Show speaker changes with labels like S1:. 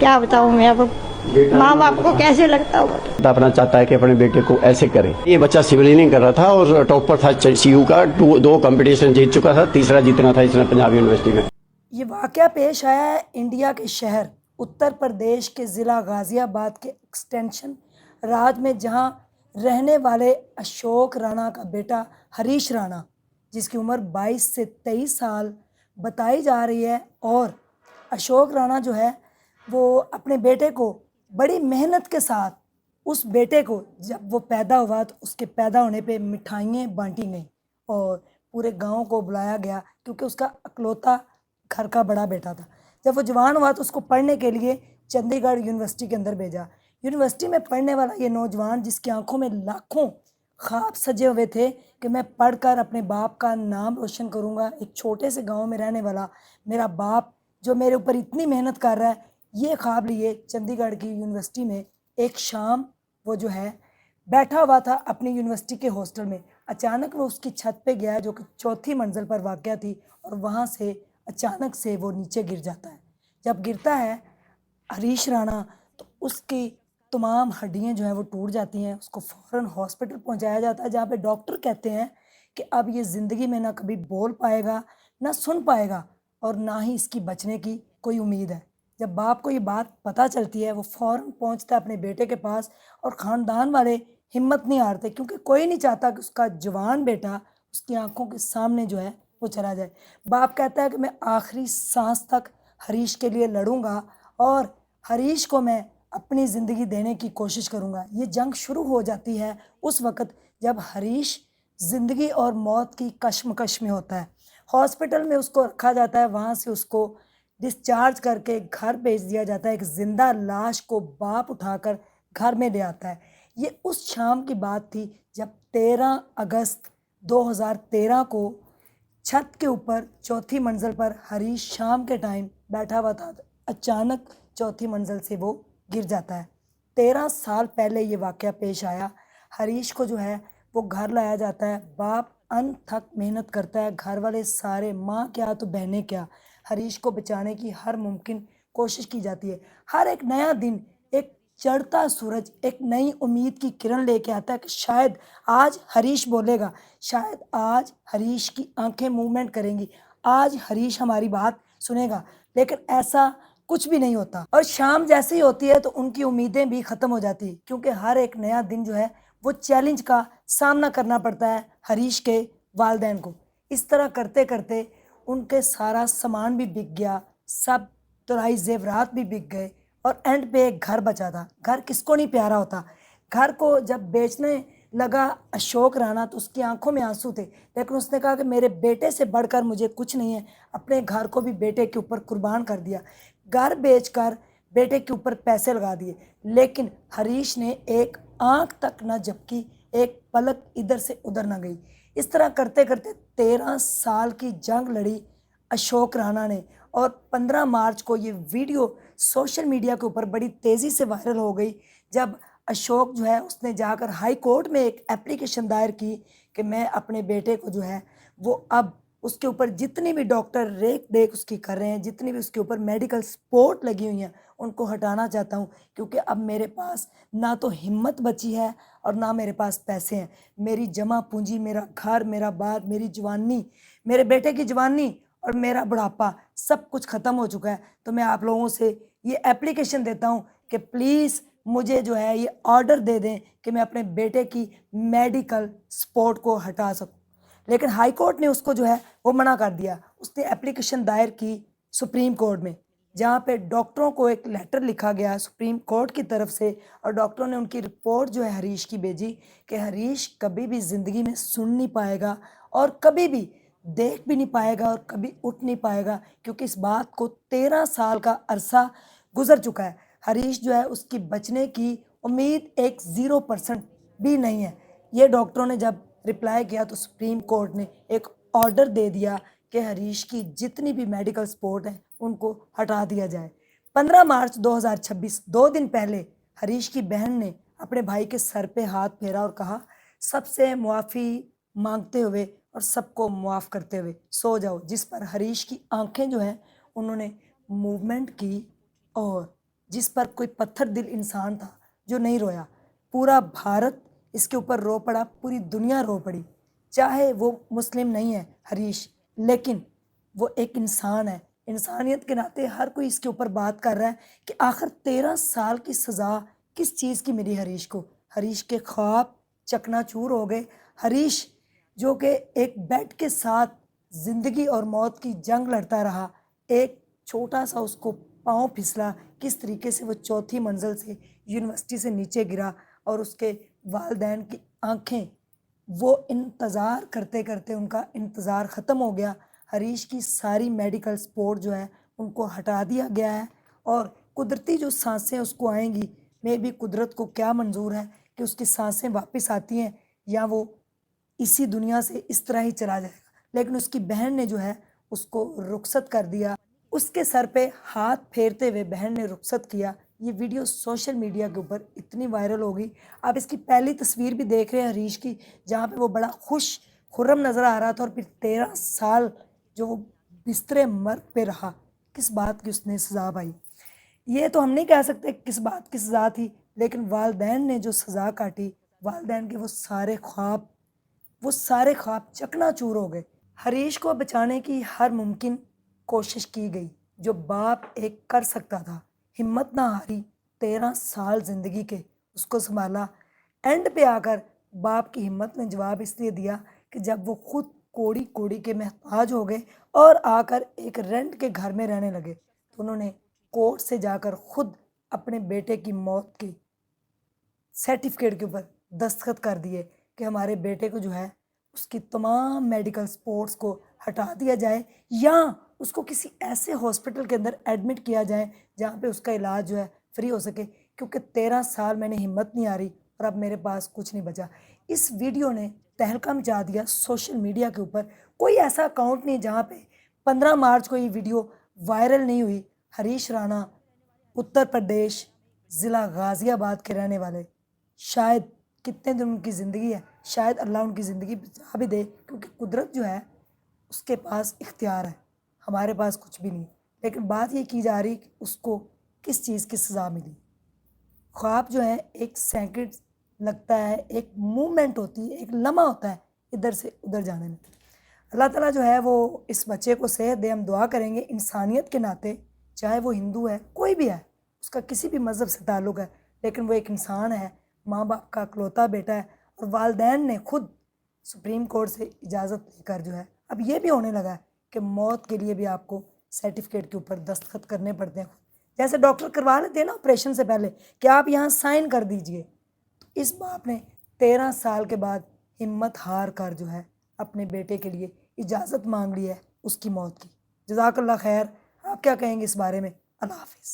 S1: क्या बताऊं मैं अब माँ बाप को कैसे लगता होगा।
S2: अपना चाहता है कि अपने बेटे को ऐसे करे। ये बच्चा सिविल इंजीनियरिंग कर रहा था और टॉपर था सीयू का, दो कंपटीशन जीत चुका था, तीसरा जीतना था इसने पंजाब यूनिवर्सिटी में।
S3: ये वाक़या पेश आया है इंडिया के शहर उत्तर प्रदेश के ज़िला गाज़ियाबाद के एक्सटेंशन राज में, जहां रहने वाले अशोक राणा का बेटा हरीश राणा, जिसकी उम्र 22 से 23 साल बताई जा रही है। और अशोक राणा जो है वो अपने बेटे को बड़ी मेहनत के साथ, उस बेटे को जब वो पैदा हुआ तो उसके पैदा होने पे मिठाइयाँ बांटी गई और पूरे गांव को बुलाया गया, क्योंकि उसका अकलौता घर का बड़ा बेटा था। जब वो जवान हुआ तो उसको पढ़ने के लिए चंडीगढ़ यूनिवर्सिटी के अंदर भेजा। यूनिवर्सिटी में पढ़ने वाला ये नौजवान, जिसकी आंखों में लाखों ख्वाब सजे हुए थे कि मैं पढ़कर अपने बाप का नाम रोशन करूंगा, एक छोटे से गांव में रहने वाला मेरा बाप जो मेरे ऊपर इतनी मेहनत कर रहा है, ये ख्वाब लिए चंडीगढ़ की यूनिवर्सिटी में एक शाम वो जो है बैठा हुआ था अपनी यूनिवर्सिटी के हॉस्टल में। अचानक वो उसकी छत पे गया, जो कि चौथी मंजिल पर वाक़या थी, और वहाँ से अचानक से वो नीचे गिर जाता है। जब गिरता है हरीश राणा तो उसकी तमाम हड्डियाँ जो हैं वो टूट जाती हैं। उसको फ़ौरन हॉस्पिटल पहुँचाया जाता है, जहाँ पे डॉक्टर कहते हैं कि अब ये ज़िंदगी में ना कभी बोल पाएगा, ना सुन पाएगा, और ना ही इसकी बचने की कोई उम्मीद है। जब बाप को ये बात पता चलती है, वो फ़ौरन पहुँचता है अपने बेटे के पास, और ख़ानदान वाले हिम्मत नहीं हारते, क्योंकि कोई नहीं चाहता कि उसका जवान बेटा उसकी आंखों के सामने जो है वो चला जाए। बाप कहता है कि मैं आखिरी सांस तक हरीश के लिए लड़ूंगा और हरीश को मैं अपनी ज़िंदगी देने की कोशिश करूंगा। ये जंग शुरू हो जाती है उस वक़्त जब हरीश ज़िंदगी और मौत की कश्मकश में होता है। हॉस्पिटल में उसको रखा जाता है, वहाँ से उसको डिस्चार्ज करके घर भेज दिया जाता है। एक ज़िंदा लाश को बाप उठाकर घर में ले आता है। ये उस शाम की बात थी जब 13 अगस्त 2013 को छत के ऊपर चौथी मंजिल पर हरीश शाम के टाइम बैठा हुआ था। अचानक चौथी मंजिल से वो गिर जाता है। 13 साल पहले ये वाक़या पेश आया। हरीश को जो है वो घर लाया जाता है। बाप अनथक मेहनत करता है, घर वाले सारे, माँ क्या तो बहनें क्या, हरीश को बचाने की हर मुमकिन कोशिश की जाती है। हर एक नया दिन एक चढ़ता सूरज एक नई उम्मीद की किरण लेके आता है कि शायद आज हरीश बोलेगा, शायद आज हरीश की आंखें मूवमेंट करेंगी, आज हरीश हमारी बात सुनेगा। लेकिन ऐसा कुछ भी नहीं होता, और शाम जैसे ही होती है तो उनकी उम्मीदें भी ख़त्म हो जाती है, क्योंकि हर एक नया दिन जो है वो चैलेंज का सामना करना पड़ता है हरीश के वालिदैन को। इस तरह करते करते उनके सारा सामान भी बिक गया, सब तुराई जेवरात भी बिक गए, और एंड पे एक घर बचा था। घर किसको नहीं प्यारा होता। घर को जब बेचने लगा अशोक राणा तो उसकी आंखों में आंसू थे, लेकिन उसने कहा कि मेरे बेटे से बढ़कर मुझे कुछ नहीं है। अपने घर को भी बेटे के ऊपर कुर्बान कर दिया, घर बेचकर बेटे के ऊपर पैसे लगा दिए, लेकिन हरीश ने एक आंख तक न झपकी, एक पलक इधर से उधर न गई। इस तरह करते करते 13 साल की जंग लड़ी अशोक राणा ने, और 15 मार्च को ये वीडियो सोशल मीडिया के ऊपर बड़ी तेज़ी से वायरल हो गई, जब अशोक जो है उसने जाकर हाई कोर्ट में एक एप्लीकेशन दायर की कि मैं अपने बेटे को जो है वो अब उसके ऊपर जितनी भी डॉक्टर रेख देख उसकी कर रहे हैं, जितनी भी उसके ऊपर मेडिकल सपोर्ट लगी हुई हैं, उनको हटाना चाहता हूं, क्योंकि अब मेरे पास ना तो हिम्मत बची है और ना मेरे पास पैसे हैं। मेरी जमा पूंजी, मेरा घर, मेरा बाग, मेरी जवानी, मेरे बेटे की जवानी और मेरा बुढ़ापा सब कुछ ख़त्म हो चुका है। तो मैं आप लोगों से ये एप्लीकेशन देता हूँ कि प्लीज़ मुझे जो है ये ऑर्डर दे दें कि मैं अपने बेटे की मेडिकल सपोर्ट को हटा सकूं। लेकिन हाई कोर्ट ने उसको जो है वो मना कर दिया। उसने एप्लीकेशन दायर की सुप्रीम कोर्ट में, जहाँ पे डॉक्टरों को एक लेटर लिखा गया सुप्रीम कोर्ट की तरफ से, और डॉक्टरों ने उनकी रिपोर्ट जो है हरीश की भेजी कि हरीश कभी भी ज़िंदगी में सुन नहीं पाएगा और कभी भी देख भी नहीं पाएगा और कभी उठ नहीं पाएगा, क्योंकि इस बात को 13 साल का अरसा गुजर चुका है। हरीश जो है उसकी बचने की उम्मीद एक 0% भी नहीं है। ये डॉक्टरों ने जब रिप्लाई किया तो सुप्रीम कोर्ट ने एक ऑर्डर दे दिया कि हरीश की जितनी भी मेडिकल सपोर्ट है उनको हटा दिया जाए। 15 मार्च 2026, 2 दिन पहले, हरीश की बहन ने अपने भाई के सर पे हाथ फेरा और कहा, सबसे मुआफ़ी मांगते हुए और सबको मुआफ़ करते हुए सो जाओ। जिस पर हरीश की आंखें जो हैं उन्होंने मूवमेंट की और जिस पर कोई पत्थर दिल इंसान था जो नहीं रोया। पूरा भारत इसके ऊपर रो पड़ा, पूरी दुनिया रो पड़ी। चाहे वो मुस्लिम नहीं है हरीश, लेकिन वो एक इंसान है। इंसानियत के नाते हर कोई इसके ऊपर बात कर रहा है कि आखिर 13 साल की सज़ा किस चीज़ की मिली हरीश को। हरीश के ख्वाब चकनाचूर हो गए। हरीश जो कि एक बेड के साथ ज़िंदगी और मौत की जंग लड़ता रहा, एक छोटा सा उसको पाँव फिसला, किस तरीके से वो चौथी मंजिल से यूनिवर्सिटी से नीचे गिरा और उसके वालिदैन की आंखें, वो इंतज़ार करते करते उनका इंतज़ार ख़त्म हो गया। हरीश की सारी मेडिकल सपोर्ट जो है उनको हटा दिया गया है और कुदरती जो सांसें उसको आएंगी, मे भी कुदरत को क्या मंजूर है कि उसकी सांसें वापस आती हैं या वो इसी दुनिया से इस तरह ही चला जाएगा। लेकिन उसकी बहन ने जो है उसको रुखसत कर दिया। उसके सर पे हाथ फेरते हुए बहन ने रुखसत किया। ये वीडियो सोशल मीडिया के ऊपर इतनी वायरल हो गई। आप इसकी पहली तस्वीर भी देख रहे हैं हरीश की, जहाँ पे वो बड़ा खुश खुर्रम नज़र आ रहा था और फिर 13 साल जो वो बिस्तरे मर्ग पे रहा, किस बात की उसने सज़ा पाई। ये तो हम नहीं कह सकते किस बात की सज़ा थी, लेकिन वालिदैन ने जो सज़ा काटी, वालिदैन के वो सारे ख्वाब चकनाचूर हो गए। हरीश को बचाने की हर मुमकिन कोशिश की गई जो बाप एक कर सकता था। हिम्मत ना हारी, 13 साल ज़िंदगी के उसको संभाला। एंड पे आकर बाप की हिम्मत ने जवाब इसलिए दिया कि जब वो खुद कोड़ी कोड़ी के महताज हो गए और आकर एक रेंट के घर में रहने लगे, तो उन्होंने कोर्ट से जाकर खुद अपने बेटे की मौत की सर्टिफिकेट के ऊपर दस्तखत कर दिए कि हमारे बेटे को जो है उसकी तमाम मेडिकल सपोर्ट्स को हटा दिया जाए या उसको किसी ऐसे हॉस्पिटल के अंदर एडमिट किया जाए जहाँ पे उसका इलाज जो है फ्री हो सके, क्योंकि 13 साल मैंने हिम्मत नहीं हारी और अब मेरे पास कुछ नहीं बचा। इस वीडियो ने तहलका मचा दिया सोशल मीडिया के ऊपर। कोई ऐसा अकाउंट नहीं जहाँ पे 15 मार्च को ये वीडियो वायरल नहीं हुई। हरीश राणा उत्तर प्रदेश ज़िला गाज़ियाबाद के रहने वाले, शायद कितने दिन उनकी ज़िंदगी है, शायद अल्लाह उनकी ज़िंदगी बचा भी दे, क्योंकि कुदरत जो है उसके पास इख्तियार है, हमारे पास कुछ भी नहीं। लेकिन बात ये की जा रही कि उसको किस चीज़ की सज़ा मिली। ख्वाब जो है एक सेकंड लगता है, एक मूवमेंट होती है, एक लम्हा होता है इधर से उधर जाने में। अल्लाह ताला जो है वो इस बच्चे को सेहत दे। हम दुआ करेंगे इंसानियत के नाते, चाहे वो हिंदू है, कोई भी है, उसका किसी भी मज़हब से ताल्लुक़ है, लेकिन वो एक इंसान है, माँ बाप का इकलौता बेटा है और वालिदैन ने खुद सुप्रीम कोर्ट से इजाज़त लेकर जो है अब ये भी होने लगा है कि मौत के लिए भी आपको सर्टिफिकेट के ऊपर दस्तखत करने पड़ते हैं। जैसे डॉक्टर करवा लेते हैं ना ऑपरेशन से पहले कि आप यहाँ साइन कर दीजिए, तो इस बाप ने 13 साल के बाद हिम्मत हार कर जो है अपने बेटे के लिए इजाज़त मांग ली है उसकी मौत की। जज़ाकल्लाह खैर। आप क्या कहेंगे इस बारे में? अल्लाह हाफ़िज़।